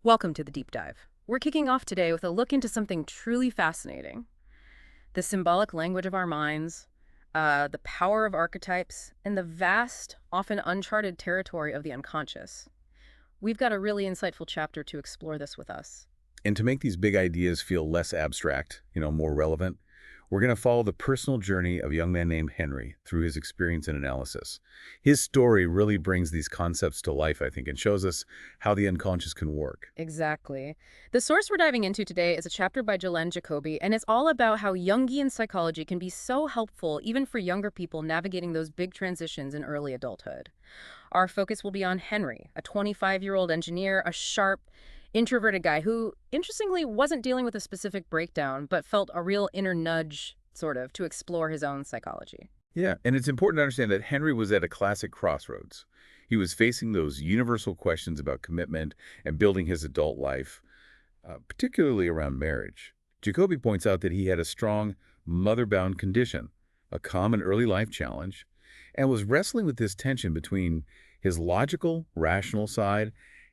Welcome to the deep dive. We're kicking off today with a look into something truly fascinating: the symbolic language of our minds, the power of archetypes, and the vast, often uncharted territory of the unconscious. We've got a really insightful chapter to explore this with us. And to make these big ideas feel less abstract, more relevant, we're going to follow the personal journey of a young man named Henry through his experience and analysis. His story really brings these concepts to life, I think, and shows us how the unconscious can work. Exactly. The source we're diving into today is a chapter by Jolande Jacobi, and it's all about how Jungian psychology can be so helpful even for younger people navigating those big transitions in early adulthood. Our focus will be on Henry, a 25-year-old engineer, a sharp, introverted guy who, interestingly, wasn't dealing with a specific breakdown, but felt a real inner nudge, sort of, to explore his own psychology. Yeah, and it's important to understand that Henry was at a classic crossroads. He was facing those universal questions about commitment and building his adult life, particularly around marriage. Jacoby points out that he had a strong mother-bound condition, a common early life challenge, and was wrestling with this tension between his logical, rational side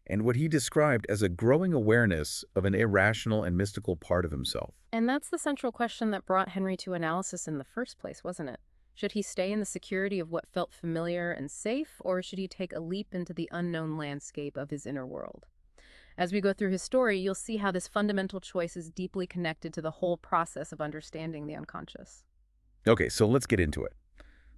and what he described as a growing awareness of an irrational and mystical part of himself. And that's the central question that brought Henry to analysis in the first place, wasn't it? Should he stay in the security of what felt familiar and safe, or should he take a leap into the unknown landscape of his inner world? As we go through his story, you'll see how this fundamental choice is deeply connected to the whole process of understanding the unconscious. Okay, so let's get into it.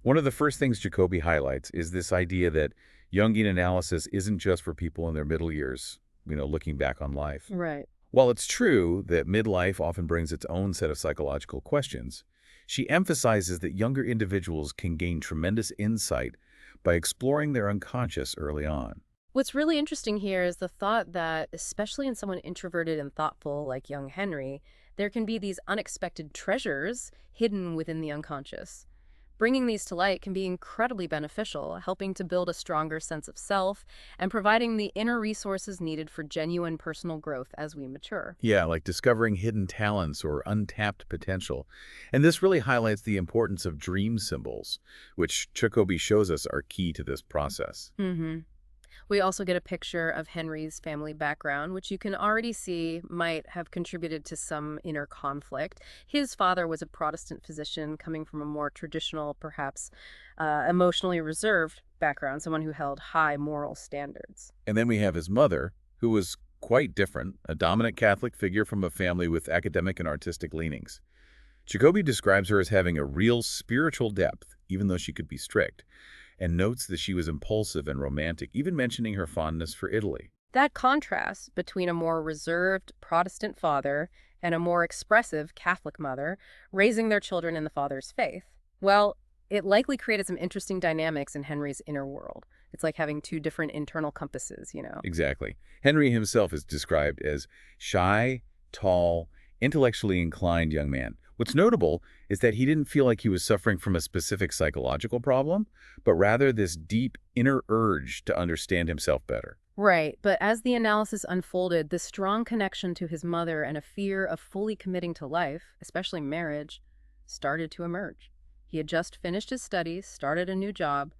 One of the first things Jacoby highlights is this idea that Jungian analysis isn't just for people in their middle years, looking back on life. Right. While it's true that midlife often brings its own set of psychological questions, she emphasizes that younger individuals can gain tremendous insight by exploring their unconscious early on. What's really interesting here is the thought that, especially in someone introverted and thoughtful like young Henry, there can be these unexpected treasures hidden within the unconscious. Bringing these to light can be incredibly beneficial, helping to build a stronger sense of self and providing the inner resources needed for genuine personal growth as we mature. Yeah, like discovering hidden talents or untapped potential. And this really highlights the importance of dream symbols, which Jacoby shows us are key to this process. hmm We also get a picture of Henry's family background, which you can already see might have contributed to some inner conflict. His father was a Protestant physician coming from a more traditional, perhaps emotionally reserved background, someone who held high moral standards. And then we have his mother, who was quite different, a dominant Catholic figure from a family with academic and artistic leanings. Jacoby describes her as having a real spiritual depth, even though she could be strict, and notes that she was impulsive and romantic, even mentioning her fondness for Italy. That contrast between a more reserved Protestant father and a more expressive Catholic mother raising their children in the father's faith, well, it likely created some interesting dynamics in Henry's inner world. It's like having two different internal compasses. Exactly. Henry himself is described as shy, tall, intellectually inclined young man. What's notable is that he didn't feel like he was suffering from a specific psychological problem, but rather this deep inner urge to understand himself better. Right, but as the analysis unfolded, the strong connection to his mother and a fear of fully committing to life, especially marriage, started to emerge. He had just finished his studies, started a new job,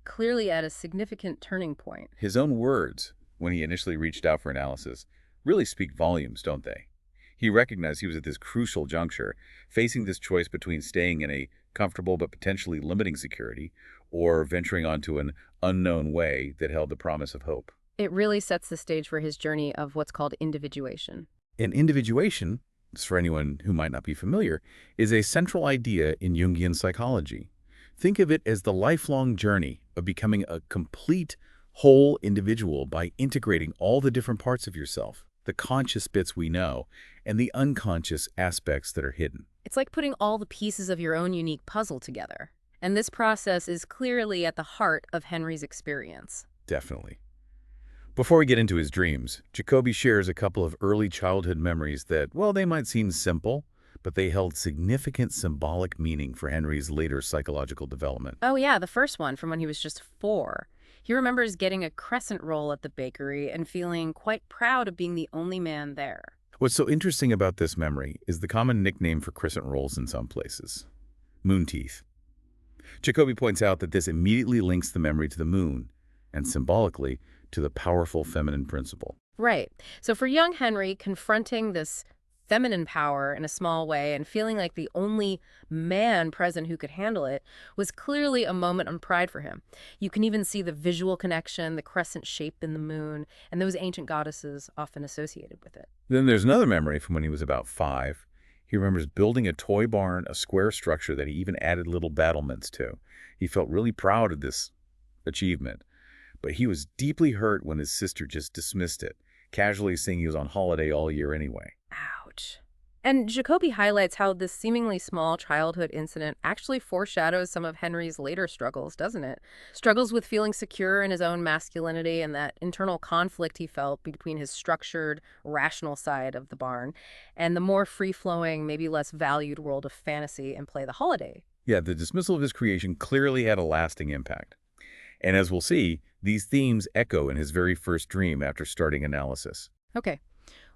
clearly at a significant turning point. His own words, when he initially reached out for analysis, really speak volumes, don't they? He recognized he was at this crucial juncture, facing this choice between staying in a comfortable but potentially limiting security or venturing onto an unknown way that held the promise of hope. It really sets the stage for his journey of what's called individuation. And individuation, for anyone who might not be familiar, is a central idea in Jungian psychology. Think of it as the lifelong journey of becoming a complete, whole individual by integrating all the different parts of yourself, the conscious bits we know, and the unconscious aspects that are hidden. It's like putting all the pieces of your own unique puzzle together. And this process is clearly at the heart of Henry's experience. Definitely. Before we get into his dreams, Jacoby shares a couple of early childhood memories that, well, they might seem simple, but they held significant symbolic meaning for Henry's later psychological development. Oh yeah, the first one from when he was just 4. He remembers getting a crescent roll at the bakery and feeling quite proud of being the only man there. What's so interesting about this memory is the common nickname for crescent rolls in some places: moon teeth. Jacoby points out that this immediately links the memory to the moon, and symbolically, to the powerful feminine principle. Right. So for young Henry, confronting this feminine power in a small way and feeling like the only man present who could handle it was clearly a moment on pride for him. You can even see the visual connection, the crescent shape in the moon, and those ancient goddesses often associated with it. Then there's another memory from when he was about 5. He remembers building a toy barn, a square structure that he even added little battlements to. He felt really proud of this achievement, but he was deeply hurt when his sister just dismissed it, casually saying he was on holiday all year anyway. Ouch. And Jacobi highlights how this seemingly small childhood incident actually foreshadows some of Henry's later struggles, doesn't it? Struggles with feeling secure in his own masculinity and that internal conflict he felt between his structured, rational side of the barn and the more free-flowing, maybe less valued world of fantasy and play the holiday. Yeah, the dismissal of his creation clearly had a lasting impact. And as we'll see, these themes echo in his very first dream after starting analysis. Okay.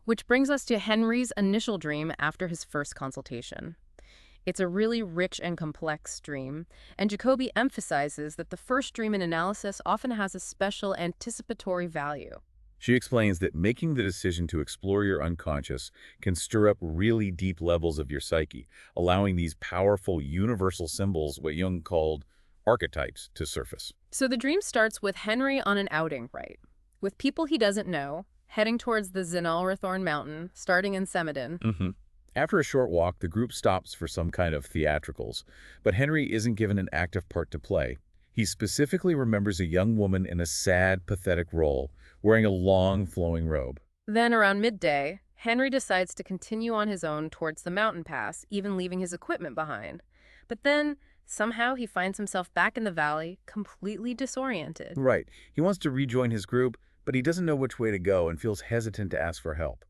Which brings us to Henry's initial dream after his first consultation. It's a really rich and complex dream, and Jacobi emphasizes that the first dream in analysis often has a special anticipatory value. She explains that making the decision to explore your unconscious can stir up really deep levels of your psyche, allowing these powerful universal symbols, what Jung called archetypes, to surface. So the dream starts with Henry on an outing, right? With people he doesn't know, heading towards the Zinalrathorn mountain, starting in Semadin. After a short walk, the group stops for some kind of theatricals, but Henry isn't given an active part to play. He specifically remembers a young woman in a sad, pathetic role, wearing a long, flowing robe. Then around midday, Henry decides to continue on his own towards the mountain pass, even leaving his equipment behind. But then, somehow he finds himself back in the valley, completely disoriented. Right. He wants to rejoin his group, but he doesn't know which way to go and feels hesitant to ask for help.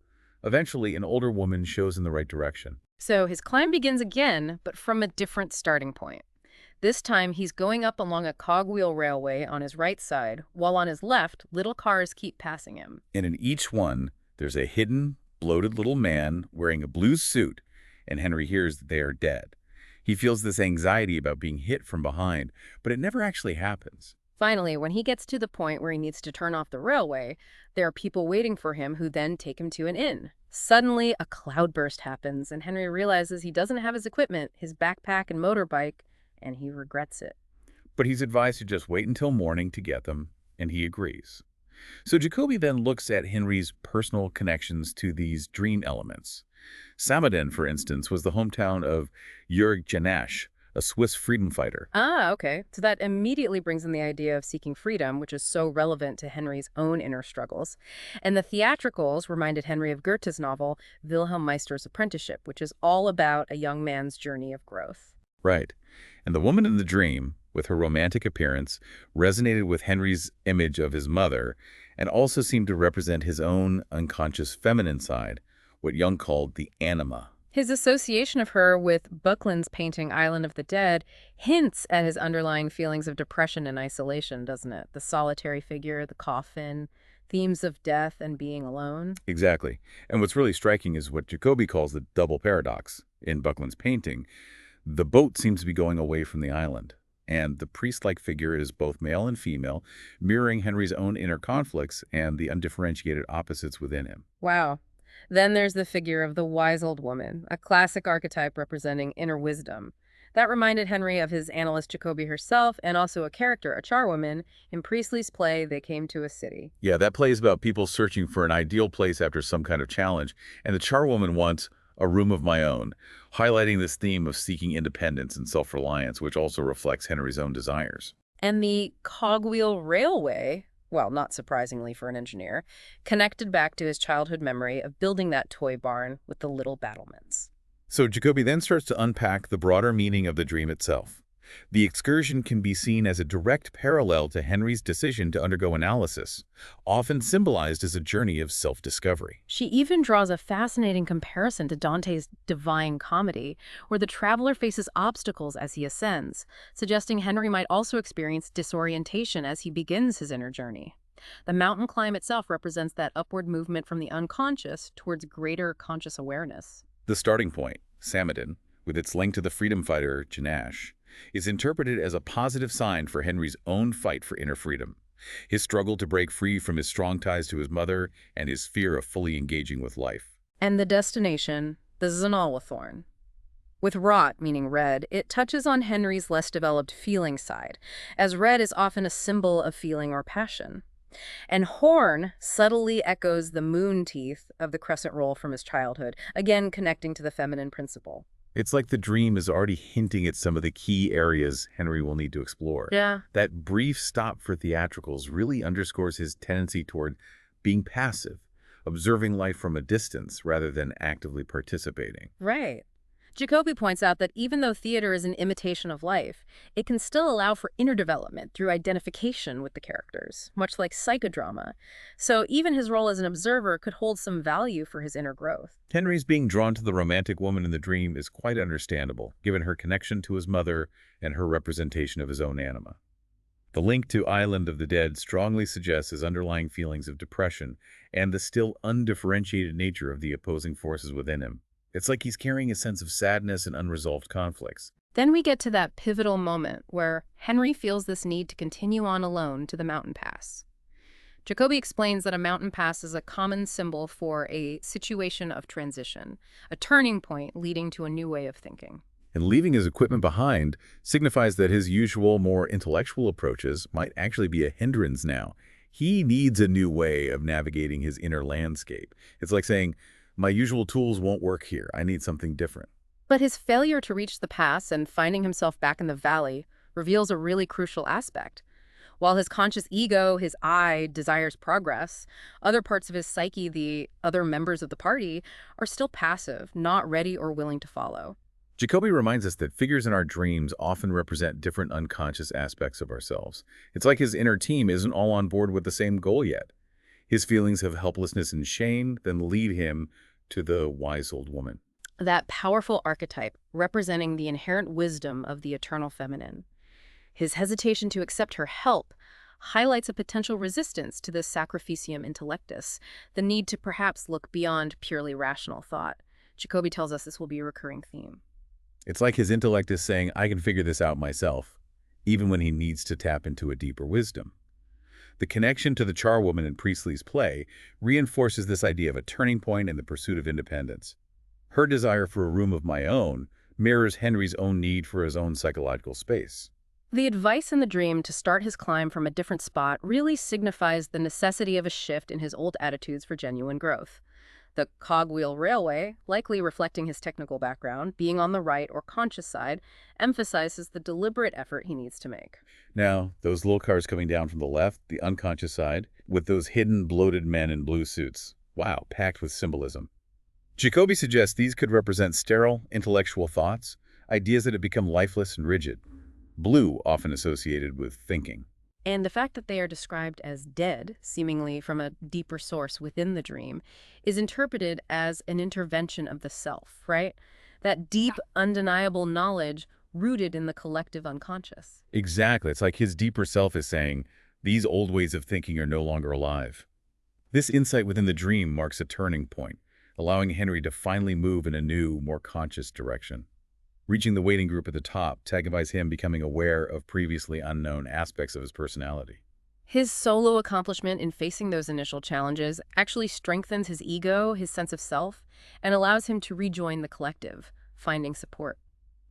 Eventually, an older woman shows him the right direction. So his climb begins again, but from a different starting point. This time, he's going up along a cogwheel railway on his right side, while on his left, little cars keep passing him. And in each one, there's a hidden, bloated little man wearing a blue suit, and Henry hears that they are dead. He feels this anxiety about being hit from behind, but it never actually happens. Finally, when he gets to the point where he needs to turn off the railway, there are people waiting for him who then take him to an inn. Suddenly, a cloudburst happens, and Henry realizes he doesn't have his equipment, his backpack and motorbike, and he regrets it. But he's advised to just wait until morning to get them, and he agrees. So Jacobi then looks at Henry's personal connections to these dream elements. Samadin, for instance, was the hometown of Jungian, a Swiss freedom fighter. Ah, okay. So that immediately brings in the idea of seeking freedom, which is so relevant to Henry's own inner struggles. And the theatricals reminded Henry of Goethe's novel, Wilhelm Meister's Apprenticeship, which is all about a young man's journey of growth. Right. And the woman in the dream, with her romantic appearance, resonated with Henry's image of his mother and also seemed to represent his own unconscious feminine side, what Jung called the anima. His association of her with Buckland's painting Island of the Dead hints at his underlying feelings of depression and isolation, doesn't it? The solitary figure, the coffin, themes of death and being alone. Exactly. And what's really striking is what Jacobi calls the double paradox. In Buckland's painting, the boat seems to be going away from the island, and the priest-like figure is both male and female, mirroring Henry's own inner conflicts and the undifferentiated opposites within him. Wow. Then there's the figure of the wise old woman, a classic archetype representing inner wisdom. That reminded Henry of his analyst Jacobi herself and also a character, a charwoman, in Priestley's play They Came to a City. Yeah, that play is about people searching for an ideal place after some kind of challenge, and the charwoman wants a room of my own, highlighting this theme of seeking independence and self-reliance, which also reflects Henry's own desires. And the cogwheel railway, well, not surprisingly for an engineer, connected back to his childhood memory of building that toy barn with the little battlements. So Jacobi then starts to unpack the broader meaning of the dream itself. The excursion can be seen as a direct parallel to Henry's decision to undergo analysis, often symbolized as a journey of self-discovery. She even draws a fascinating comparison to Dante's Divine Comedy, where the traveler faces obstacles as he ascends, suggesting Henry might also experience disorientation as he begins his inner journey. The mountain climb itself represents that upward movement from the unconscious towards greater conscious awareness. The starting point, Samadin, with its link to the freedom fighter Janash, is interpreted as a positive sign for Henry's own fight for inner freedom. His struggle to break free from his strong ties to his mother and his fear of fully engaging with life. And the destination, the Thorn. With rot, meaning red, it touches on Henry's less developed feeling side, as red is often a symbol of feeling or passion. And horn subtly echoes the moon teeth of the crescent roll from his childhood, again connecting to the feminine principle. It's like the dream is already hinting at some of the key areas Henry will need to explore. Yeah. That brief stop for theatricals really underscores his tendency toward being passive, observing life from a distance rather than actively participating. Right. Jacobi points out that even though theater is an imitation of life, it can still allow for inner development through identification with the characters, much like psychodrama. So even his role as an observer could hold some value for his inner growth. Henry's being drawn to the romantic woman in the dream is quite understandable, given her connection to his mother and her representation of his own anima. The link to Island of the Dead strongly suggests his underlying feelings of depression and the still undifferentiated nature of the opposing forces within him. It's like he's carrying a sense of sadness and unresolved conflicts. Then we get to that pivotal moment where Henry feels this need to continue on alone to the mountain pass. Jacobi explains that a mountain pass is a common symbol for a situation of transition, a turning point leading to a new way of thinking. And leaving his equipment behind signifies that his usual, more intellectual approaches might actually be a hindrance now. He needs a new way of navigating his inner landscape. It's like saying, my usual tools won't work here. I need something different. But his failure to reach the pass and finding himself back in the valley reveals a really crucial aspect. While his conscious ego, his I, desires progress, other parts of his psyche, the other members of the party, are still passive, not ready or willing to follow. Jacobi reminds us that figures in our dreams often represent different unconscious aspects of ourselves. It's like his inner team isn't all on board with the same goal yet. His feelings of helplessness and shame then lead him to the wise old woman. That powerful archetype representing the inherent wisdom of the eternal feminine. His hesitation to accept her help highlights a potential resistance to the sacrificium intellectus, the need to perhaps look beyond purely rational thought. Jacobi tells us this will be a recurring theme. It's like his intellect is saying, I can figure this out myself, even when he needs to tap into a deeper wisdom. The connection to the charwoman in Priestley's play reinforces this idea of a turning point in the pursuit of independence. Her desire for a room of my own mirrors Henry's own need for his own psychological space. The advice in the dream to start his climb from a different spot really signifies the necessity of a shift in his old attitudes for genuine growth. The cogwheel railway, likely reflecting his technical background, being on the right or conscious side, emphasizes the deliberate effort he needs to make. Now, those little cars coming down from the left, the unconscious side, with those hidden, bloated men in blue suits. Wow, packed with symbolism. Jacobi suggests these could represent sterile, intellectual thoughts, ideas that have become lifeless and rigid. Blue often associated with thinking. And the fact that they are described as dead, seemingly from a deeper source within the dream, is interpreted as an intervention of the self, right? That deep, undeniable knowledge rooted in the collective unconscious. Exactly. It's like his deeper self is saying, these old ways of thinking are no longer alive. This insight within the dream marks a turning point, allowing Henry to finally move in a new, more conscious direction. Reaching the waiting group at the top signifies him becoming aware of previously unknown aspects of his personality. His solo accomplishment in facing those initial challenges actually strengthens his ego, his sense of self, and allows him to rejoin the collective, finding support.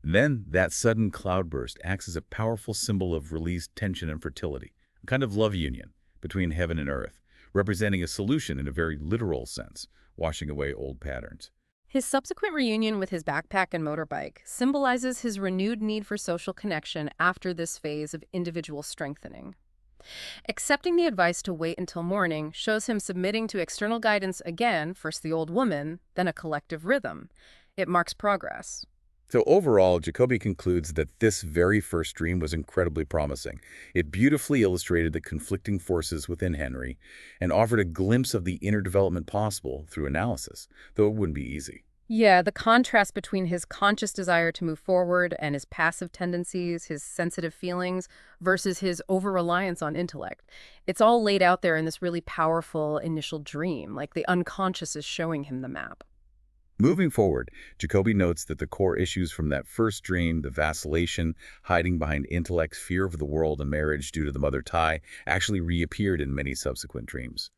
Then, that sudden cloudburst acts as a powerful symbol of released tension and fertility, a kind of love union between heaven and earth, representing a solution in a very literal sense, washing away old patterns. His subsequent reunion with his backpack and motorbike symbolizes his renewed need for social connection after this phase of individual strengthening. Accepting the advice to wait until morning shows him submitting to external guidance again, first the old woman, then a collective rhythm. It marks progress. So overall, Jacobi concludes that this very first dream was incredibly promising. It beautifully illustrated the conflicting forces within Henry and offered a glimpse of the inner development possible through analysis, though it wouldn't be easy. Yeah, the contrast between his conscious desire to move forward and his passive tendencies, his sensitive feelings, versus his over-reliance on intellect. It's all laid out there in this really powerful initial dream, like the unconscious is showing him the map. Moving forward, Jacobi notes that the core issues from that first dream, the vacillation, hiding behind intellect's fear of the world and marriage due to the mother tie, actually reappeared in many subsequent dreams.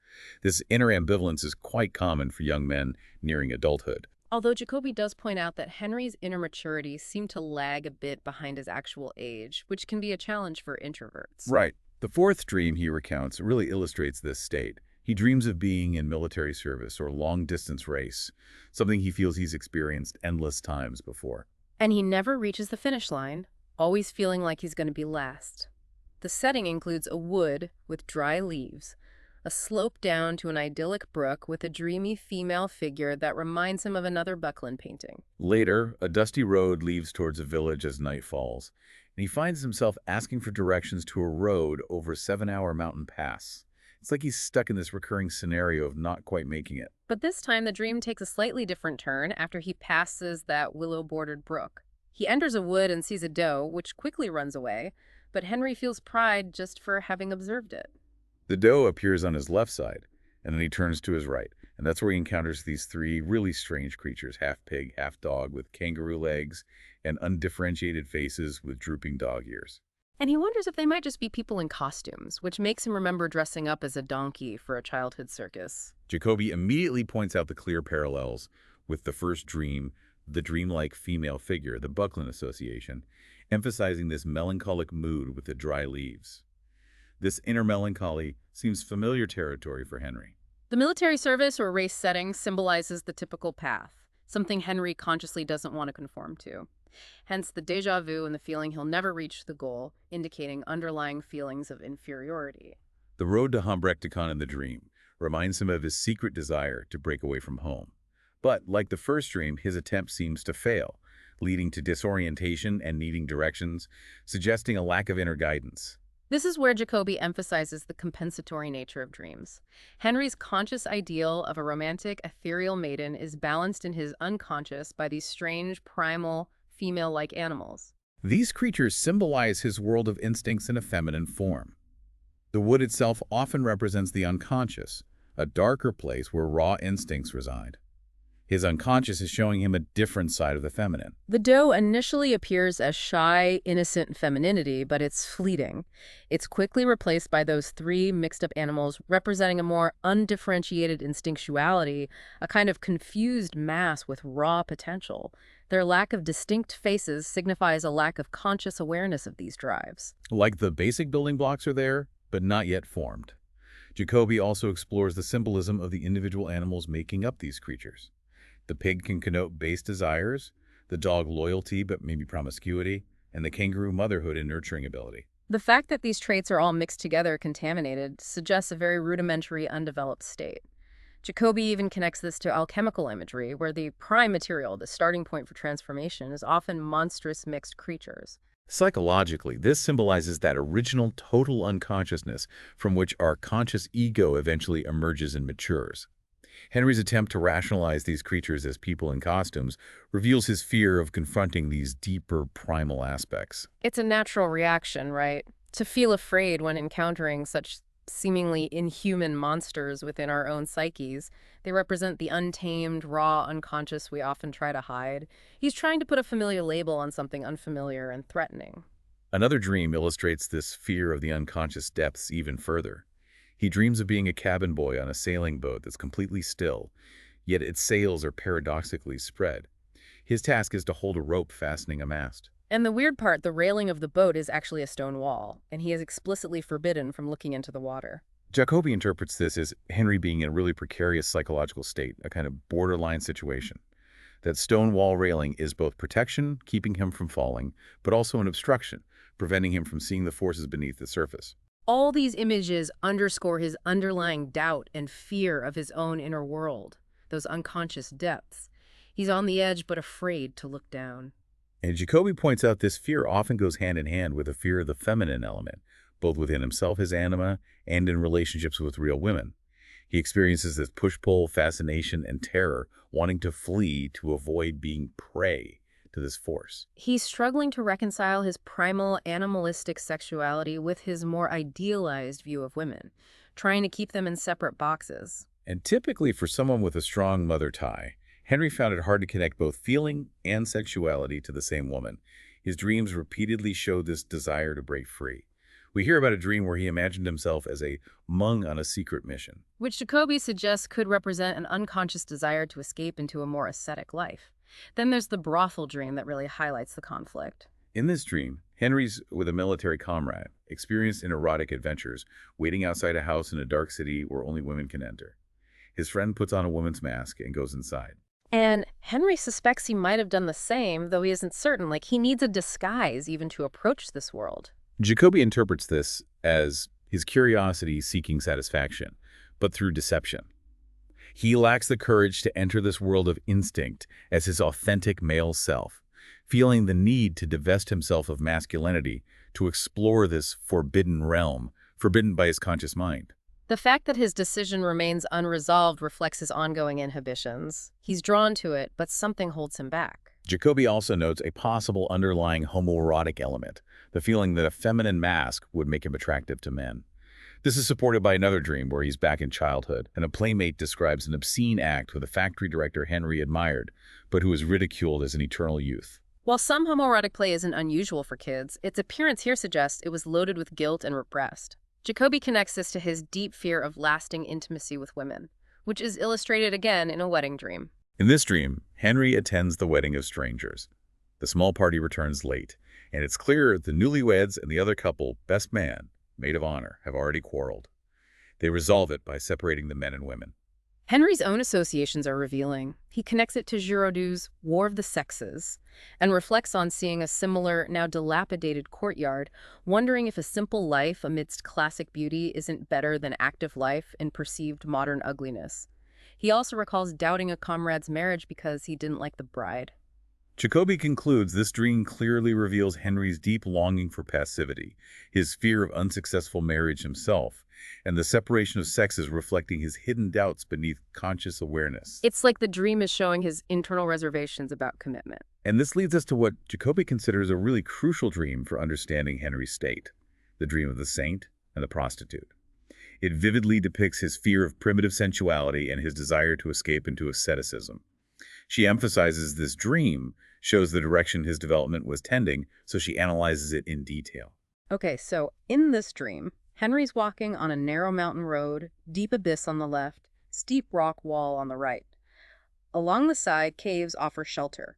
This inner ambivalence is quite common for young men nearing adulthood. Although Jacobi does point out that Henry's inner maturity seemed to lag a bit behind his actual age, which can be a challenge for introverts. Right. The fourth dream he recounts really illustrates this state. He dreams of being in military service or long-distance race, something he feels he's experienced endless times before. And he never reaches the finish line, always feeling like he's going to be last. The setting includes a wood with dry leaves, a slope down to an idyllic brook with a dreamy female figure that reminds him of another Buckland painting. Later, a dusty road leads towards a village as night falls, and he finds himself asking for directions to a road over a 7-hour mountain pass. It's like he's stuck in this recurring scenario of not quite making it. But this time the dream takes a slightly different turn after he passes that willow-bordered brook. He enters a wood and sees a doe, which quickly runs away, but Henry feels pride just for having observed it. The doe appears on his left side, and then he turns to his right, and that's where he encounters these three really strange creatures, half pig, half dog, with kangaroo legs and undifferentiated faces with drooping dog ears. And he wonders if they might just be people in costumes, which makes him remember dressing up as a donkey for a childhood circus. Jacobi immediately points out the clear parallels with the first dream, the dreamlike female figure, the Buckland Association, emphasizing this melancholic mood with the dry leaves. This inner melancholy seems familiar territory for Henry. The military service or race setting symbolizes the typical path, something Henry consciously doesn't want to conform to. Hence the déjà vu and the feeling he'll never reach the goal, indicating underlying feelings of inferiority. The road to Humbrecticon in the dream reminds him of his secret desire to break away from home. But, like the first dream, his attempt seems to fail, leading to disorientation and needing directions, suggesting a lack of inner guidance. This is where Jacobi emphasizes the compensatory nature of dreams. Henry's conscious ideal of a romantic, ethereal maiden is balanced in his unconscious by these strange, primal, female-like animals. These creatures symbolize his world of instincts in a feminine form. The wood itself often represents the unconscious, a darker place where raw instincts reside. His unconscious is showing him a different side of the feminine. The doe initially appears as shy, innocent femininity, but it's fleeting. It's quickly replaced by those three mixed-up animals representing a more undifferentiated instinctuality, a kind of confused mass with raw potential. Their lack of distinct faces signifies a lack of conscious awareness of these drives. Like the basic building blocks are there, but not yet formed. Jacobi also explores the symbolism of the individual animals making up these creatures. The pig can connote base desires, the dog loyalty but maybe promiscuity, and the kangaroo motherhood and nurturing ability. The fact that these traits are all mixed together, contaminated, suggests a very rudimentary, undeveloped state. Jacobi even connects this to alchemical imagery, where the prime material, the starting point for transformation, is often monstrous mixed creatures. Psychologically, this symbolizes that original total unconsciousness from which our conscious ego eventually emerges and matures. Henry's attempt to rationalize these creatures as people in costumes reveals his fear of confronting these deeper primal aspects. It's a natural reaction, right? To feel afraid when encountering such seemingly inhuman monsters within our own psyches. They represent the untamed, raw unconscious we often try to hide. He's trying to put a familiar label on something unfamiliar and threatening. Another dream illustrates this fear of the unconscious depths even further. He dreams of being a cabin boy on a sailing boat that's completely still, yet its sails are paradoxically spread. His task is to hold a rope fastening a mast. And the weird part, the railing of the boat is actually a stone wall, and he is explicitly forbidden from looking into the water. Jacobi interprets this as Henry being in a really precarious psychological state, a kind of borderline situation. That stone wall railing is both protection, keeping him from falling, but also an obstruction, preventing him from seeing the forces beneath the surface. All these images underscore his underlying doubt and fear of his own inner world, those unconscious depths. He's on the edge but afraid to look down. And Jacobi points out this fear often goes hand in hand with a fear of the feminine element, both within himself, his anima, and in relationships with real women. He experiences this push-pull, fascination, and terror, wanting to flee to avoid being prey to this force. He's struggling to reconcile his primal, animalistic sexuality with his more idealized view of women, trying to keep them in separate boxes. And typically for someone with a strong mother tie, Henry found it hard to connect both feeling and sexuality to the same woman. His dreams repeatedly showed this desire to break free. We hear about a dream where he imagined himself as a monk on a secret mission. Which Jacobi suggests could represent an unconscious desire to escape into a more ascetic life. Then there's the brothel dream that really highlights the conflict. In this dream, Henry's with a military comrade, experienced in erotic adventures, waiting outside a house in a dark city where only women can enter. His friend puts on a woman's mask and goes inside. And Henry suspects he might have done the same, though he isn't certain. Like, he needs a disguise even to approach this world. Jacobi interprets this as his curiosity seeking satisfaction, but through deception. He lacks the courage to enter this world of instinct as his authentic male self, feeling the need to divest himself of masculinity to explore this forbidden realm, forbidden by his conscious mind. The fact that his decision remains unresolved reflects his ongoing inhibitions. He's drawn to it, but something holds him back. Jacobi also notes a possible underlying homoerotic element, the feeling that a feminine mask would make him attractive to men. This is supported by another dream where he's back in childhood, and a playmate describes an obscene act with a factory director Henry admired, but who was ridiculed as an eternal youth. While some homoerotic play isn't unusual for kids, its appearance here suggests it was loaded with guilt and repressed. Jacobi connects this to his deep fear of lasting intimacy with women, which is illustrated again in a wedding dream. In this dream, Henry attends the wedding of strangers. The small party returns late, and it's clear the newlyweds and the other couple, best man, maid of honor, have already quarreled. They resolve it by separating the men and women. Henry's own associations are revealing. He connects it to Giraudoux' War of the Sexes and reflects on seeing a similar, now dilapidated courtyard, wondering if a simple life amidst classic beauty isn't better than active life in perceived modern ugliness. He also recalls doubting a comrade's marriage because he didn't like the bride. Jacobi concludes this dream clearly reveals Henry's deep longing for passivity, his fear of unsuccessful marriage himself, and the separation of sexes reflecting his hidden doubts beneath conscious awareness. It's like the dream is showing his internal reservations about commitment. And this leads us to what Jacobi considers a really crucial dream for understanding Henry's state, the dream of the saint and the prostitute. It vividly depicts his fear of primitive sensuality and his desire to escape into asceticism. She emphasizes this dream shows the direction his development was tending, so she analyzes it in detail. Okay, so in this dream, Henry's walking on a narrow mountain road, deep abyss on the left, steep rock wall on the right. Along the side, caves offer shelter.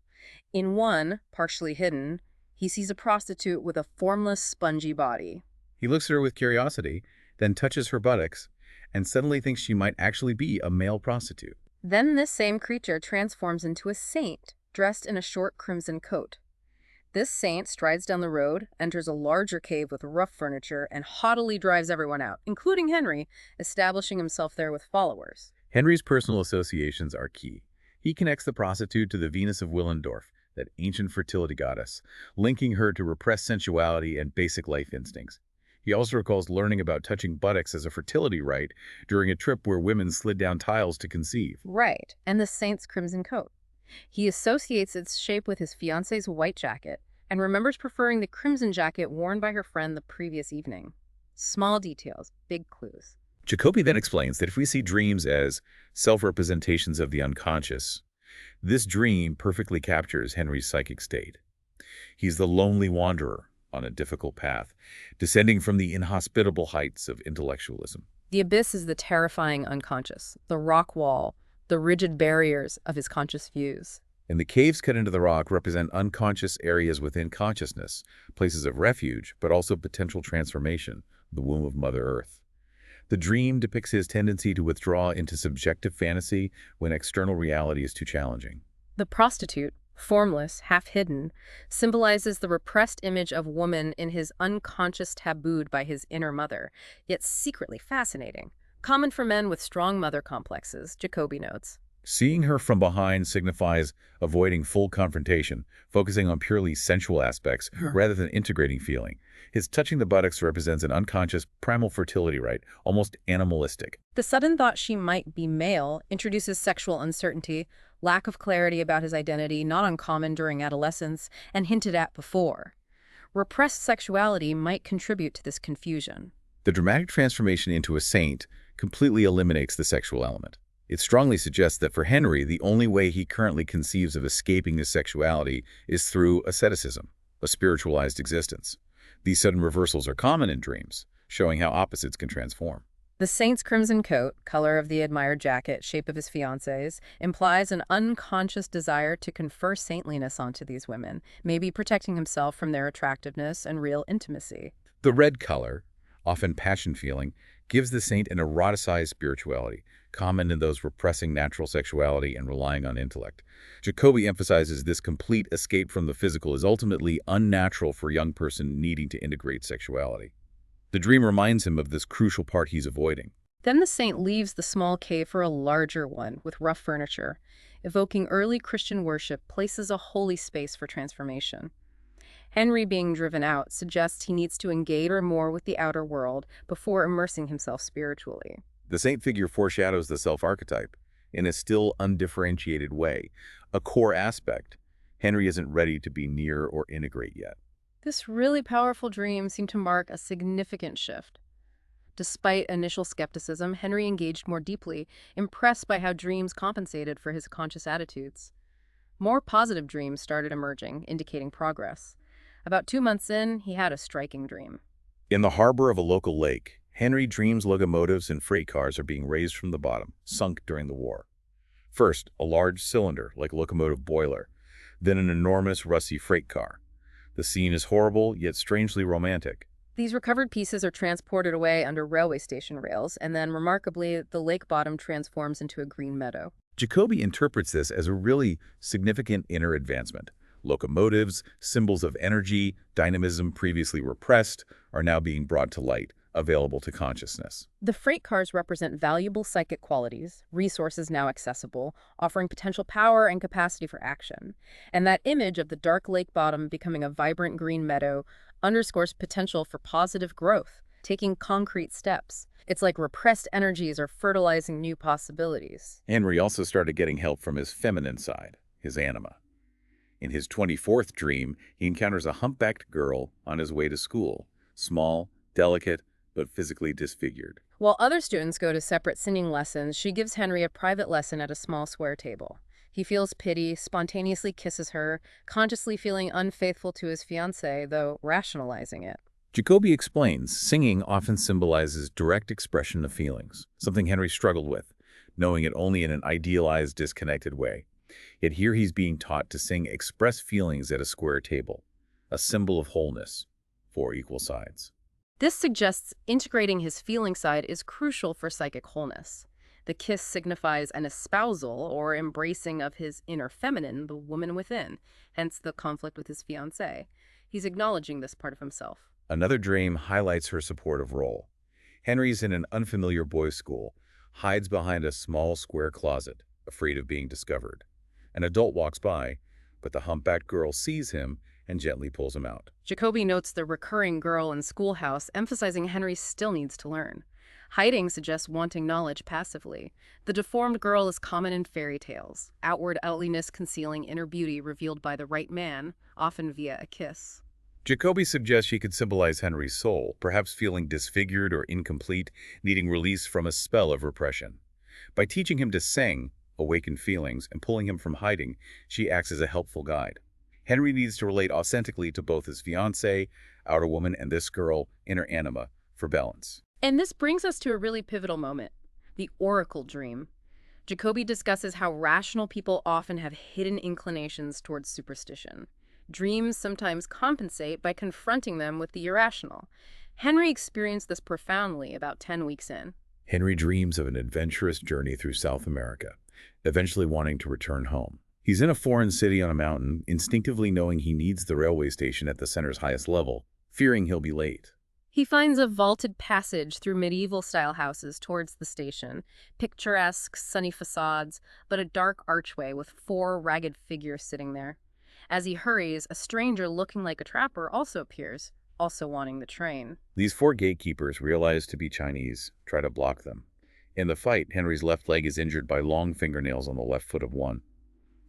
In one, partially hidden, he sees a prostitute with a formless, spongy body. He looks at her with curiosity, then touches her buttocks, and suddenly thinks she might actually be a male prostitute. Then this same creature transforms into a saint, dressed in a short crimson coat. This saint strides down the road, enters a larger cave with rough furniture, and haughtily drives everyone out, including Henry, establishing himself there with followers. Henry's personal associations are key. He connects the prostitute to the Venus of Willendorf, that ancient fertility goddess, linking her to repressed sensuality and basic life instincts. He also recalls learning about touching buttocks as a fertility rite during a trip where women slid down tiles to conceive. Right, and the saint's crimson coat. He associates its shape with his fiancée's white jacket and remembers preferring the crimson jacket worn by her friend the previous evening. Small details, big clues. Jacobi then explains that if we see dreams as self-representations of the unconscious, this dream perfectly captures Henry's psychic state. He's the lonely wanderer on a difficult path, descending from the inhospitable heights of intellectualism. The abyss is the terrifying unconscious, the rock wall, the rigid barriers of his conscious views. And the caves cut into the rock represent unconscious areas within consciousness, places of refuge, but also potential transformation, the womb of Mother Earth. The dream depicts his tendency to withdraw into subjective fantasy when external reality is too challenging. The prostitute, formless, half-hidden, symbolizes the repressed image of woman in his unconscious tabooed by his inner mother, yet secretly fascinating. Common for men with strong mother complexes, Jacobi notes. Seeing her from behind signifies avoiding full confrontation, focusing on purely sensual aspects rather than integrating feeling. His touching the buttocks represents an unconscious, primal fertility rite, almost animalistic. The sudden thought she might be male introduces sexual uncertainty, lack of clarity about his identity, not uncommon during adolescence, and hinted at before. Repressed sexuality might contribute to this confusion. The dramatic transformation into a saint completely eliminates the sexual element. It strongly suggests that for Henry, the only way he currently conceives of escaping his sexuality is through asceticism, a spiritualized existence. These sudden reversals are common in dreams, showing how opposites can transform. The saint's crimson coat, color of the admired jacket, shape of his fiancées, implies an unconscious desire to confer saintliness onto these women, maybe protecting himself from their attractiveness and real intimacy. The red color, often passion-feeling, gives the saint an eroticized spirituality, common in those repressing natural sexuality and relying on intellect. Jacobi emphasizes this complete escape from the physical is ultimately unnatural for a young person needing to integrate sexuality. The dream reminds him of this crucial part he's avoiding. Then the saint leaves the small cave for a larger one with rough furniture. Evoking early Christian worship places a holy space for transformation. Henry being driven out suggests he needs to engage more with the outer world before immersing himself spiritually. The saint figure foreshadows the self-archetype in a still undifferentiated way, a core aspect Henry isn't ready to be near or integrate yet. This really powerful dream seemed to mark a significant shift. Despite initial skepticism, Henry engaged more deeply, impressed by how dreams compensated for his conscious attitudes. More positive dreams started emerging, indicating progress. About 2 months in, he had a striking dream. In the harbor of a local lake, Henry dreams locomotives and freight cars are being raised from the bottom, sunk during the war. First, a large cylinder, like a locomotive boiler, then an enormous rusty freight car. The scene is horrible, yet strangely romantic. These recovered pieces are transported away under railway station rails, and then, remarkably, the lake bottom transforms into a green meadow. Jacobi interprets this as a really significant inner advancement. Locomotives, symbols of energy, dynamism previously repressed, are now being brought to light, available to consciousness. The freight cars represent valuable psychic qualities, resources now accessible, offering potential power and capacity for action. And that image of the dark lake bottom becoming a vibrant green meadow underscores potential for positive growth, taking concrete steps. It's like repressed energies are fertilizing new possibilities. Henry also started getting help from his feminine side, his anima. In his 24th dream, he encounters a humpbacked girl on his way to school, small, delicate, but physically disfigured. While other students go to separate singing lessons, she gives Henry a private lesson at a small square table. He feels pity, spontaneously kisses her, consciously feeling unfaithful to his fiancée, though rationalizing it. Jacobi explains singing often symbolizes direct expression of feelings, something Henry struggled with, knowing it only in an idealized, disconnected way. Yet here he's being taught to sing express feelings at a square table, a symbol of wholeness, for equal sides. This suggests integrating his feeling side is crucial for psychic wholeness. The kiss signifies an espousal or embracing of his inner feminine, the woman within, hence the conflict with his fiancée. He's acknowledging this part of himself. Another dream highlights her supportive role. Henry's in an unfamiliar boys' school, hides behind a small square closet, afraid of being discovered. An adult walks by, but the humpbacked girl sees him and gently pulls him out. Jacobi notes the recurring girl in schoolhouse, emphasizing Henry still needs to learn. Hiding suggests wanting knowledge passively. The deformed girl is common in fairy tales, outward ugliness concealing inner beauty revealed by the right man, often via a kiss. Jacobi suggests she could symbolize Henry's soul, perhaps feeling disfigured or incomplete, needing release from a spell of repression. By teaching him to sing, awaken feelings, and pulling him from hiding, she acts as a helpful guide. Henry needs to relate authentically to both his fiancée, outer woman, and this girl, inner anima, for balance. And this brings us to a really pivotal moment, the oracle dream. Jacobi discusses how rational people often have hidden inclinations towards superstition. Dreams sometimes compensate by confronting them with the irrational. Henry experienced this profoundly about 10 weeks in. Henry dreams of an adventurous journey through South America, eventually wanting to return home. He's in a foreign city on a mountain, instinctively knowing he needs the railway station at the center's highest level, fearing he'll be late. He finds a vaulted passage through medieval-style houses towards the station, picturesque, sunny facades, but a dark archway with 4 ragged figures sitting there. As he hurries, a stranger looking like a trapper also appears, also wanting the train. These 4 gatekeepers, realized to be Chinese, try to block them. In the fight, Henry's left leg is injured by long fingernails on the left foot of one.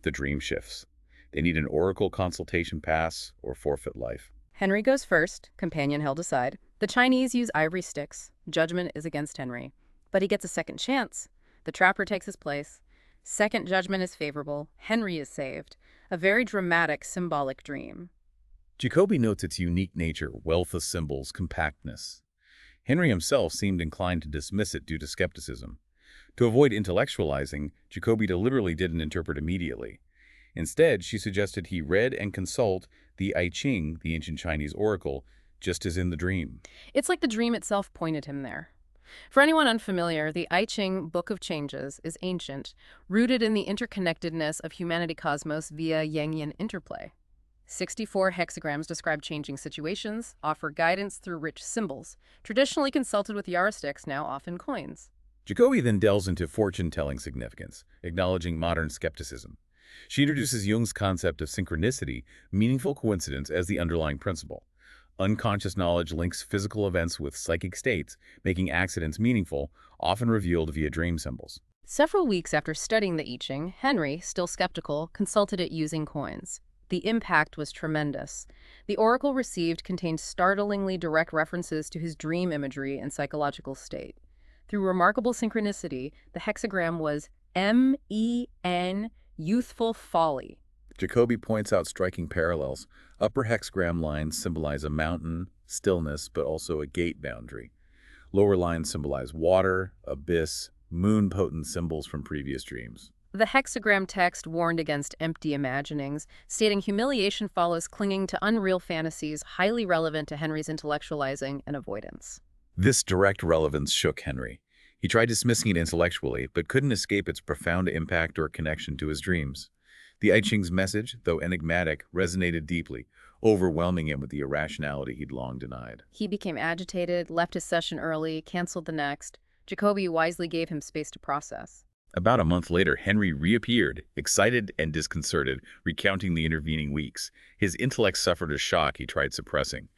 The dream shifts. They need an oracle consultation pass or forfeit life. Henry goes first, companion held aside. The Chinese use ivory sticks. Judgment is against Henry. But he gets a second chance. The trapper takes his place. Second judgment is favorable. Henry is saved. A very dramatic, symbolic dream. Jacobi notes its unique nature, wealth of symbols, compactness. Henry himself seemed inclined to dismiss it due to skepticism. To avoid intellectualizing, Jacobi deliberately didn't interpret immediately. Instead, she suggested he read and consult the I Ching, the ancient Chinese oracle, just as in the dream. It's like the dream itself pointed him there. For anyone unfamiliar, the I Ching Book of Changes is ancient, rooted in the interconnectedness of humanity cosmos via Jungian interplay. 64 hexagrams describe changing situations, offer guidance through rich symbols, traditionally consulted with yardsticks, now often coins. Jacobi then delves into fortune-telling significance, acknowledging modern skepticism. She introduces Jung's concept of synchronicity, meaningful coincidence, as the underlying principle. Unconscious knowledge links physical events with psychic states, making accidents meaningful, often revealed via dream symbols. Several weeks after studying the I Ching, Henry, still skeptical, consulted it using coins. The impact was tremendous. The oracle received contained startlingly direct references to his dream imagery and psychological state. Through remarkable synchronicity, the hexagram was M-E-N, youthful folly. Jacobi points out striking parallels. Upper hexagram lines symbolize a mountain, stillness, but also a gate boundary. Lower lines symbolize water, abyss, moon-potent symbols from previous dreams. The hexagram text warned against empty imaginings, stating humiliation follows clinging to unreal fantasies highly relevant to Henry's intellectualizing and avoidance. This direct relevance shook Henry. He tried dismissing it intellectually, but couldn't escape its profound impact or connection to his dreams. The I Ching's message, though enigmatic, resonated deeply, overwhelming him with the irrationality he'd long denied. He became agitated, left his session early, canceled the next. Jacobi wisely gave him space to process. About a month later, Henry reappeared, excited and disconcerted, recounting the intervening weeks. His intellect suffered a shock he tried suppressing.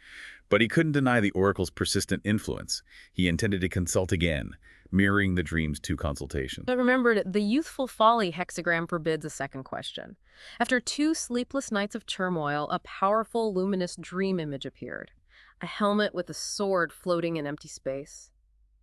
But he couldn't deny the oracle's persistent influence. He intended to consult again, mirroring the dream's two consultations. But remembered, the youthful folly hexagram forbids a second question. After 2 sleepless nights of turmoil, a powerful, luminous dream image appeared. A helmet with a sword floating in empty space.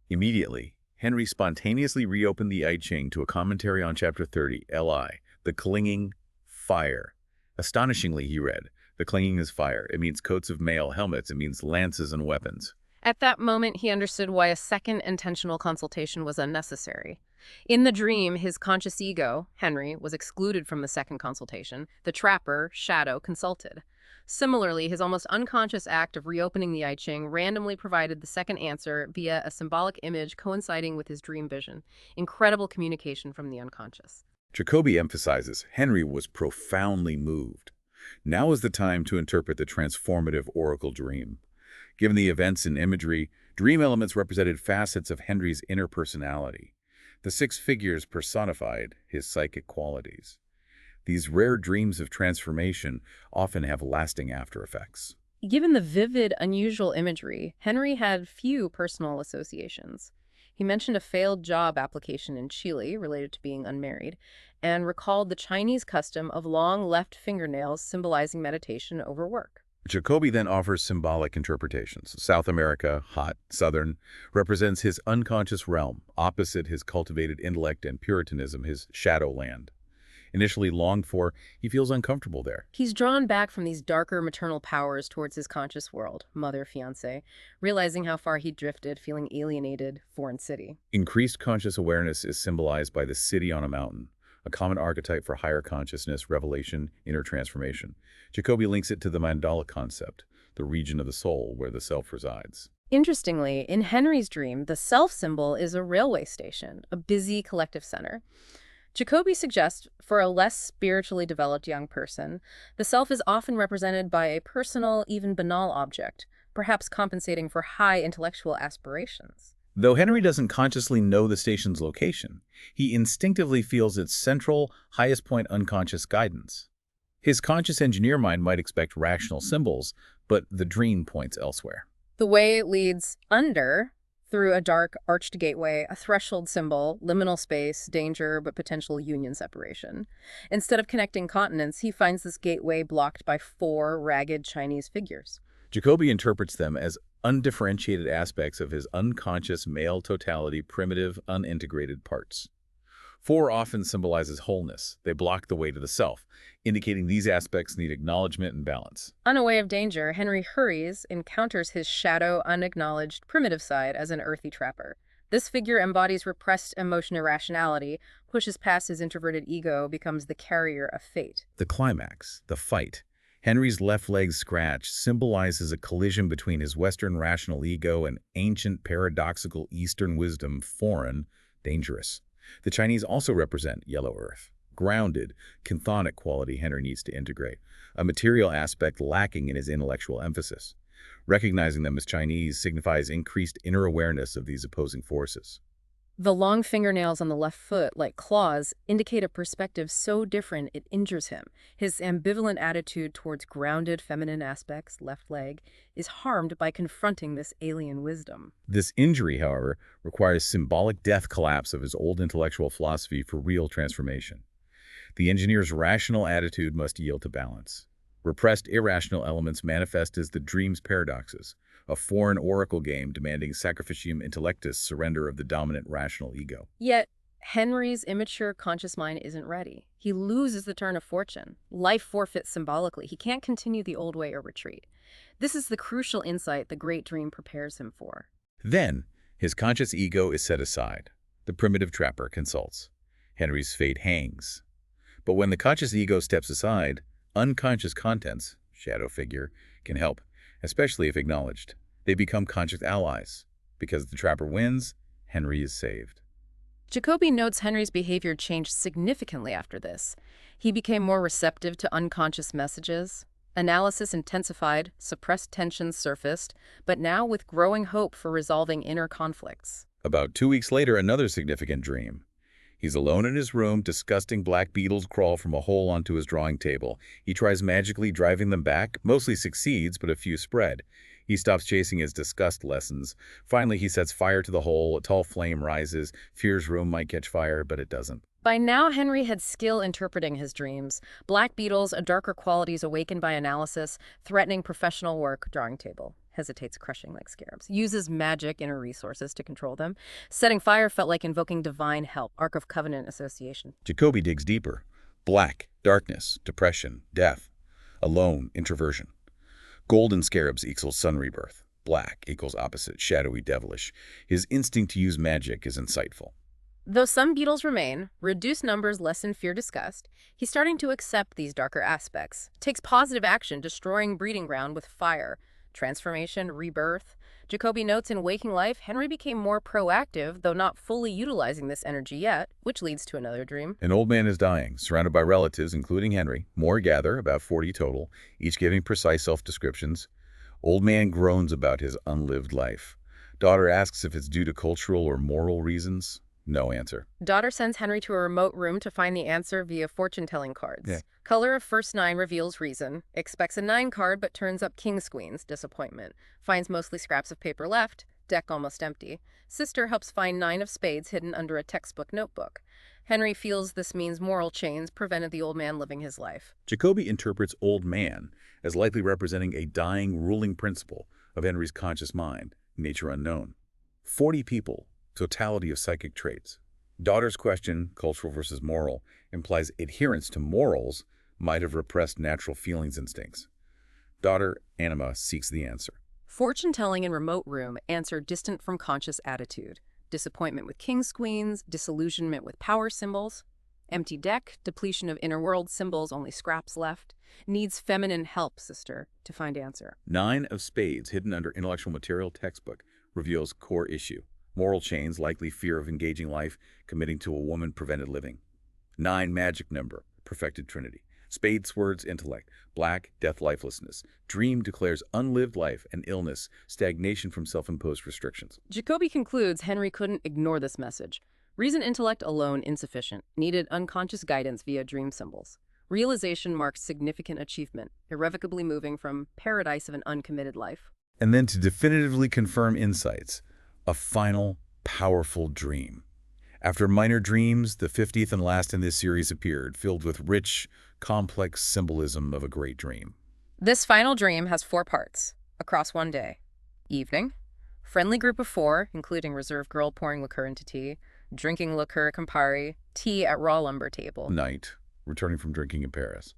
Immediately, Henry spontaneously reopened the I Ching to a commentary on Chapter 30, Li, the clinging fire. Astonishingly, he read, the clinging is fire. It means coats of mail, helmets. It means lances and weapons. At that moment, he understood why a second intentional consultation was unnecessary. In the dream, his conscious ego, Henry, was excluded from the second consultation. The trapper, Shadow, consulted. Similarly, his almost unconscious act of reopening the I Ching randomly provided the second answer via a symbolic image coinciding with his dream vision. Incredible communication from the unconscious. Jacobi emphasizes Henry was profoundly moved. Now is the time to interpret the transformative oracle dream. Given the events and imagery, dream elements represented facets of Henry's inner personality. The 6 figures personified his psychic qualities. These rare dreams of transformation often have lasting after effects. Given the vivid, unusual imagery, Henry had few personal associations. He mentioned a failed job application in Chile related to being unmarried, and recalled the Chinese custom of long left fingernails symbolizing meditation over work. Jacobi then offers symbolic interpretations. South America, hot, southern, represents his unconscious realm, opposite his cultivated intellect and Puritanism, his shadowland. Initially longed for, he feels uncomfortable there. He's drawn back from these darker maternal powers towards his conscious world, mother, fiancé, realizing how far he drifted, feeling alienated, foreign city. Increased conscious awareness is symbolized by the city on a mountain, a common archetype for higher consciousness, revelation, inner transformation. Jacobi links it to the mandala concept, the region of the soul where the self resides. Interestingly, in Henry's dream, the self symbol is a railway station, a busy collective center. Jacobi suggests, for a less spiritually developed young person, the self is often represented by a personal, even banal object, perhaps compensating for high intellectual aspirations. Though Henry doesn't consciously know the station's location, he instinctively feels its central, highest point unconscious guidance. His conscious engineer mind might expect rational symbols, but the dream points elsewhere. The way leads under, through a dark, arched gateway, a threshold symbol, liminal space, danger, but potential union separation. Instead of connecting continents, he finds this gateway blocked by 4 ragged Chinese figures. Jacobi interprets them as undifferentiated aspects of his unconscious male totality, primitive, unintegrated parts. 4 often symbolizes wholeness. They block the way to the self, indicating these aspects need acknowledgement and balance. Unaware of danger, Henry hurries, encounters his shadow, unacknowledged, primitive side as an earthy trapper. This figure embodies repressed emotion irrationality, pushes past his introverted ego, becomes the carrier of fate. The climax, the fight. Henry's left leg scratch symbolizes a collision between his Western rational ego and ancient paradoxical Eastern wisdom, foreign, dangerous. The Chinese also represent yellow earth, grounded, chthonic quality Henry needs to integrate, a material aspect lacking in his intellectual emphasis. Recognizing them as Chinese signifies increased inner awareness of these opposing forces. The long fingernails on the left foot, like claws, indicate a perspective so different it injures him. His ambivalent attitude towards grounded feminine aspects, left leg, is harmed by confronting this alien wisdom. This injury, however, requires symbolic death collapse of his old intellectual philosophy for real transformation. The engineer's rational attitude must yield to balance. Repressed irrational elements manifest as the dream's paradoxes, a foreign oracle game demanding sacrificium intellectus surrender of the dominant rational ego. Yet, Henry's immature conscious mind isn't ready. He loses the turn of fortune. Life forfeits symbolically. He can't continue the old way or retreat. This is the crucial insight the great dream prepares him for. Then, his conscious ego is set aside. The primitive trapper consults. Henry's fate hangs. But when the conscious ego steps aside, unconscious contents, shadow figure, can help, especially if acknowledged. They become conscious allies. Because the trapper wins, Henry is saved. Jacobi notes Henry's behavior changed significantly after this. He became more receptive to unconscious messages. Analysis intensified, suppressed tensions surfaced, but now with growing hope for resolving inner conflicts. About 2 weeks later, another significant dream. He's alone in his room. Disgusting black beetles crawl from a hole onto his drawing table. He tries magically driving them back, mostly succeeds, but a few spread. He stops chasing his disgust lessons. Finally, he sets fire to the hole. A tall flame rises. Fears room might catch fire, but it doesn't. By now, Henry had skill interpreting his dreams. Black beetles, a darker qualities awakened by analysis, threatening professional work, drawing table. Hesitates, crushing like scarabs. Uses magic, inner resources to control them. Setting fire felt like invoking divine help, Ark of Covenant association. Jacobi digs deeper. Black, darkness, depression, death. Alone, introversion. Golden scarabs equals sun rebirth. Black equals opposite, shadowy, devilish. His instinct to use magic is insightful. Though some beetles remain, reduced numbers lessen fear disgust, he's starting to accept these darker aspects. Takes positive action, destroying breeding ground with fire. Transformation, rebirth. Jacobi notes in waking life, Henry became more proactive, though not fully utilizing this energy yet, which leads to another dream. An old man is dying, surrounded by relatives, including Henry. More gather, about 40 total, each giving precise self-descriptions. Old man groans about his unlived life. Daughter asks if it's due to cultural or moral reasons. No answer. Daughter sends Henry to a remote room to find the answer via fortune-telling cards. Yeah. Color of first 9 reveals reason. Expects a 9 card but turns up king's queens, disappointment. Finds mostly scraps of paper left, deck almost empty. Sister helps find 9 of spades hidden under a textbook notebook. Henry feels this means moral chains prevented the old man living his life. Jacobi interprets old man as likely representing a dying ruling principle of Henry's conscious mind, nature unknown. 40 people. Totality of psychic traits. Daughter's question, cultural versus moral, implies adherence to morals might have repressed natural feelings instincts. Daughter, anima, seeks the answer. Fortune-telling in remote room, answer distant from conscious attitude. Disappointment with king's queens, disillusionment with power symbols. Empty deck, depletion of inner world symbols, only scraps left. Needs feminine help, sister, to find answer. 9 of spades hidden under intellectual material textbook reveals core issue. Moral chains, likely fear of engaging life, committing to a woman prevented living. 9 magic number, perfected trinity. Spades words intellect. Black, death lifelessness. Dream declares unlived life and illness, stagnation from self-imposed restrictions. Jacobi concludes Henry couldn't ignore this message. Reason intellect alone insufficient. Needed unconscious guidance via dream symbols. Realization marks significant achievement, irrevocably moving from paradise of an uncommitted life. And then to definitively confirm insights, a final, powerful dream. After minor dreams, the 50th and last in this series appeared, filled with rich, complex symbolism of a great dream. This final dream has 4 parts, across one day. Evening. Friendly group of 4, including reserved girl pouring liqueur into tea. drinking liqueur Campari, tea at raw lumber table. Night, returning from drinking in Paris.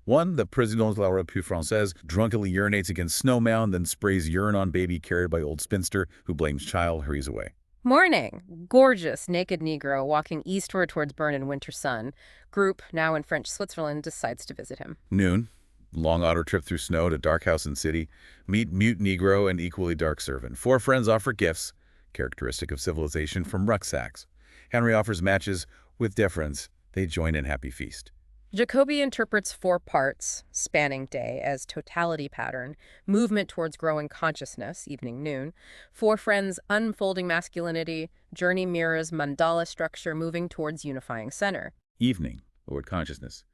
1. The Président de la République Française drunkenly urinates against snow mound, then sprays urine on baby carried by old spinster who blames child, hurries away. Morning. Gorgeous, naked Negro walking eastward towards burn in winter sun. Group, now in French Switzerland, decides to visit him. Noon. Long auto trip through snow to dark house in city. Meet mute Negro and equally dark servant. 4 friends offer gifts, characteristic of civilization, from rucksacks. Henry offers matches with deference. They join in happy feast. Jacobi interprets 4 parts, spanning day, as totality pattern, movement towards growing consciousness, evening noon, 4 friends unfolding masculinity, journey mirrors mandala structure moving towards unifying center. Evening, Lord Consciousness.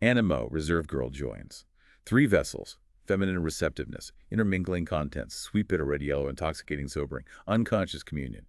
Anima, reserved girl, joins. 3 vessels, feminine receptiveness, intermingling contents, sweet bitter red yellow, intoxicating sobering, unconscious communion.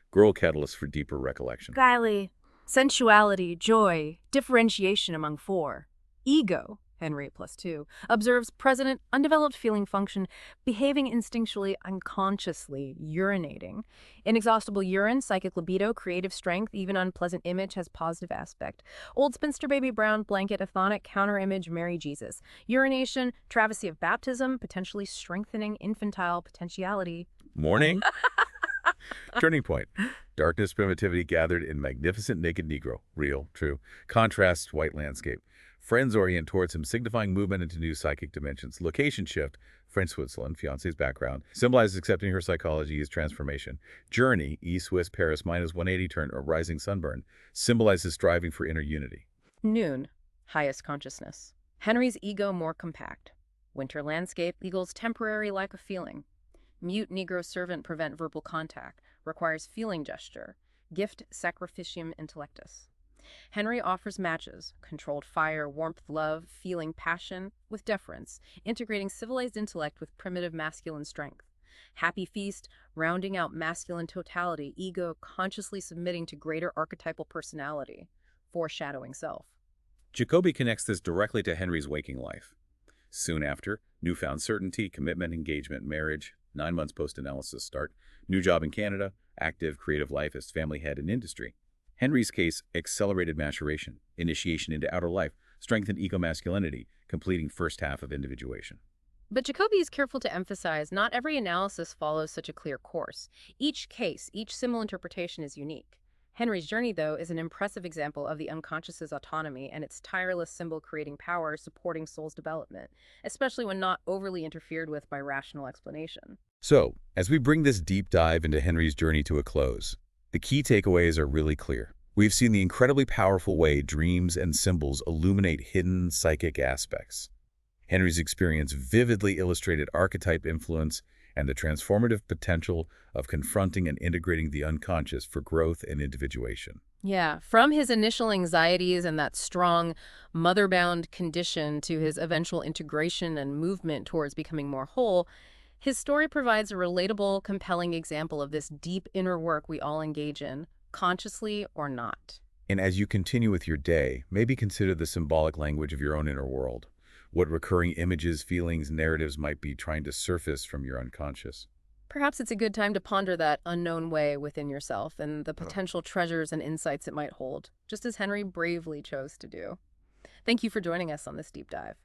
Girl catalyst for deeper recollection. Guiley, sensuality, joy, differentiation among 4. Ego, Henry plus 2, observes present, undeveloped feeling function, behaving instinctually, unconsciously, urinating. Inexhaustible urine, psychic libido, creative strength, even unpleasant image has positive aspect. Old spinster baby brown blanket, athonic counter image, Mary Jesus. Urination, travesty of baptism, potentially strengthening infantile potentiality. Morning. Turning point. Darkness, primitivity gathered in magnificent naked Negro. Real, true. Contrast, white landscape. Friends orient towards him, signifying movement into new psychic dimensions. Location shift. French Switzerland, fiance's background. Symbolizes accepting her psychology as transformation. Journey, East Swiss Paris, minus 180 turn or rising sunburn. Symbolizes striving for inner unity. Noon, highest consciousness. Henry's ego more compact. Winter landscape equals temporary lack of feeling. Mute Negro servant prevent verbal contact, requires feeling gesture. Gift sacrificium intellectus. Henry offers matches, controlled fire, warmth, love, feeling passion, with deference, integrating civilized intellect with primitive masculine strength. Happy feast, rounding out masculine totality, ego consciously submitting to greater archetypal personality, foreshadowing self. Jacobi connects this directly to Henry's waking life. Soon after, newfound certainty, commitment, engagement, marriage. 9 months post-analysis start. New job in Canada. Active, creative life as family head in industry. Henry's case, accelerated maturation, initiation into outer life, strengthened eco-masculinity, completing first half of individuation. But Jacobi is careful to emphasize not every analysis follows such a clear course. Each case, each symbol interpretation is unique. Henry's journey, though, is an impressive example of the unconscious's autonomy and its tireless symbol creating power supporting soul's development, especially when not overly interfered with by rational explanation. So, as we bring this deep dive into Henry's journey to a close, the key takeaways are really clear. We've seen the incredibly powerful way dreams and symbols illuminate hidden psychic aspects. Henry's experience vividly illustrated archetype influence and the transformative potential of confronting and integrating the unconscious for growth and individuation. Yeah, from his initial anxieties and that strong mother-bound condition to his eventual integration and movement towards becoming more whole, his story provides a relatable, compelling example of this deep inner work we all engage in, consciously or not. And as you continue with your day, maybe consider the symbolic language of your own inner world. What recurring images, feelings, narratives might be trying to surface from your unconscious. Perhaps it's a good time to ponder that unknown way within yourself and the potential treasures and insights it might hold, just as Henry bravely chose to do. Thank you for joining us on this deep dive.